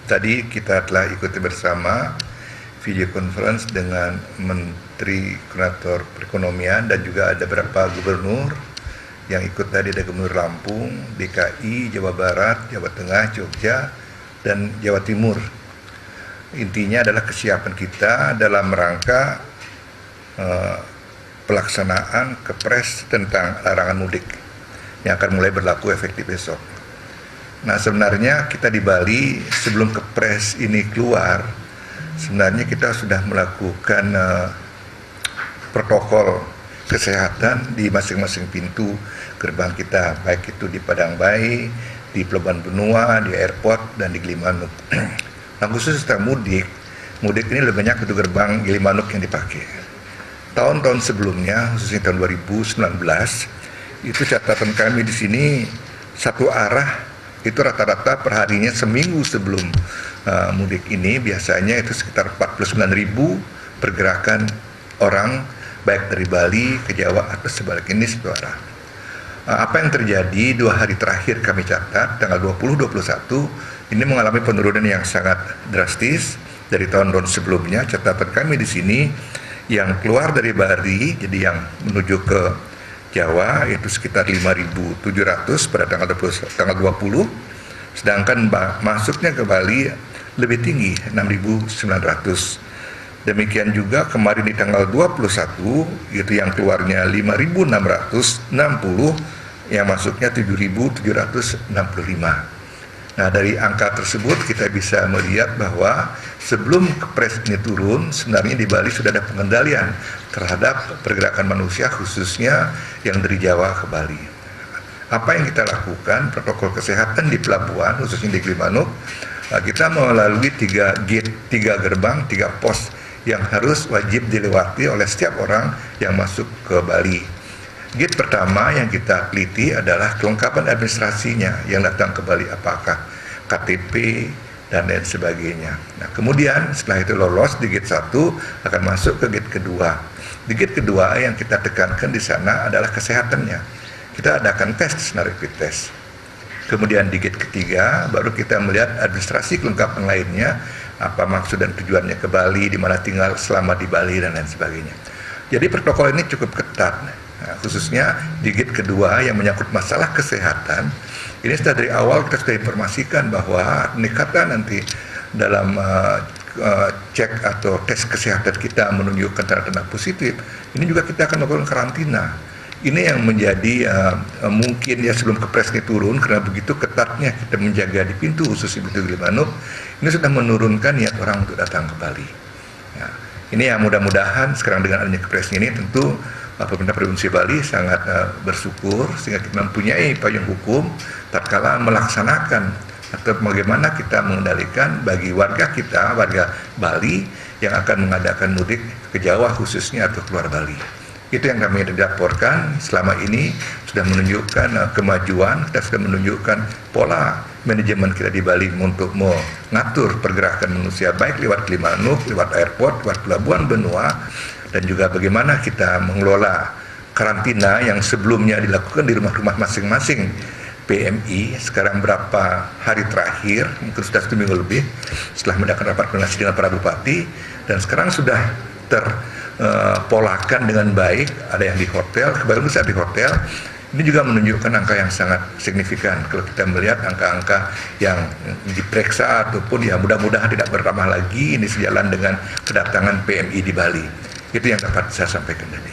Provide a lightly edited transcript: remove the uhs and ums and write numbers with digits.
Tadi kita telah ikuti bersama video conference dengan Menteri Koordinator Perekonomian dan juga ada beberapa gubernur yang ikut tadi, ada Gubernur Lampung, DKI, Jawa Barat, Jawa Tengah, Jogja, dan Jawa Timur. Intinya adalah kesiapan kita dalam rangka pelaksanaan Kepres tentang larangan mudik yang akan mulai berlaku efektif besok. Nah, sebenarnya kita di Bali sebelum Kepres ini keluar, sebenarnya kita sudah melakukan protokol kesehatan di masing-masing pintu gerbang kita, baik itu di Padang Bayi, di Pelabuhan Benua, di airport, dan di Gilimanuk. Nah, khusus tentang mudik ini lebih banyak itu gerbang Gilimanuk yang dipakai. Tahun-tahun sebelumnya, khususnya tahun 2019, itu catatan kami di sini satu arah itu rata-rata perharinya seminggu sebelum mudik ini biasanya itu sekitar 49.000 pergerakan orang baik dari Bali ke Jawa atau sebaliknya, ini satu arah. Apa yang terjadi 2 hari terakhir kami catat tanggal 20-21 ini mengalami penurunan yang sangat drastis dari tahun-tahun sebelumnya. Catatan kami di sini yang keluar dari Bali jadi yang menuju ke Jawa itu sekitar 5.700 pada tanggal 20, sedangkan masuknya ke Bali lebih tinggi 6.900. Demikian juga kemarin di tanggal 21 itu yang keluarnya 5.660, yang masuknya 7.765. Nah, dari angka tersebut kita bisa melihat bahwa sebelum Kepres ini turun, sebenarnya di Bali sudah ada pengendalian terhadap pergerakan manusia, khususnya yang dari Jawa ke Bali. Apa yang kita lakukan, protokol kesehatan di pelabuhan, khususnya di Gilimanuk, kita melalui 3 gate, 3 gerbang, 3 pos yang harus wajib dilewati oleh setiap orang yang masuk ke Bali. Gate pertama yang kita teliti adalah kelengkapan administrasinya yang datang ke Bali, apakah KTP dan lain sebagainya. Nah, kemudian setelah itu lolos di gate 1 akan masuk ke gate kedua. Di gate kedua yang kita tekankan di sana adalah kesehatannya. Kita adakan tes, rapid test. Kemudian di gate ketiga baru kita melihat administrasi kelengkapan lainnya, apa maksud dan tujuannya ke Bali, di mana tinggal selama di Bali dan lain sebagainya. Jadi protokol ini cukup ketat. Nah, khususnya di gate kedua yang menyangkut masalah kesehatan, ini sudah dari awal kita sudah informasikan bahwa peningkatan nanti dalam cek atau tes kesehatan kita menunjukkan tanda-tanda positif, ini juga kita akan melakukan karantina. Ini yang menjadi mungkin ya sebelum Kepres ini turun, karena begitu ketatnya kita menjaga di pintu khusus di pintu Gilimanuk, ini sudah menurunkan niat orang untuk datang ke Bali. Ya, ini yang mudah-mudahan sekarang dengan adanya Kepres ini tentu pemerintah Provinsi Bali sangat bersyukur sehingga kita mempunyai payung hukum tatkala melaksanakan atau bagaimana kita mengendalikan bagi warga kita, warga Bali yang akan mengadakan mudik ke Jawa khususnya atau keluar Bali. Itu yang kami laporkan selama ini sudah menunjukkan kemajuan, kita sudah menunjukkan pola manajemen kita di Bali untuk mengatur pergerakan manusia baik lewat Gilimanuk, lewat airport, lewat Pelabuhan Benua, dan juga bagaimana kita mengelola karantina yang sebelumnya dilakukan di rumah-rumah masing-masing PMI. Sekarang berapa hari terakhir, mungkin sudah 1 minggu lebih setelah mendapatkan rapat koordinasi dengan para bupati, dan sekarang sudah terpolakan dengan baik. Ada yang di hotel, baru bisa di hotel. Ini juga menunjukkan angka yang sangat signifikan kalau kita melihat angka-angka yang diperiksa ataupun ya mudah-mudahan tidak bertambah lagi. Ini sejalan dengan kedatangan PMI di Bali. Itu yang dapat saya sampaikan tadi.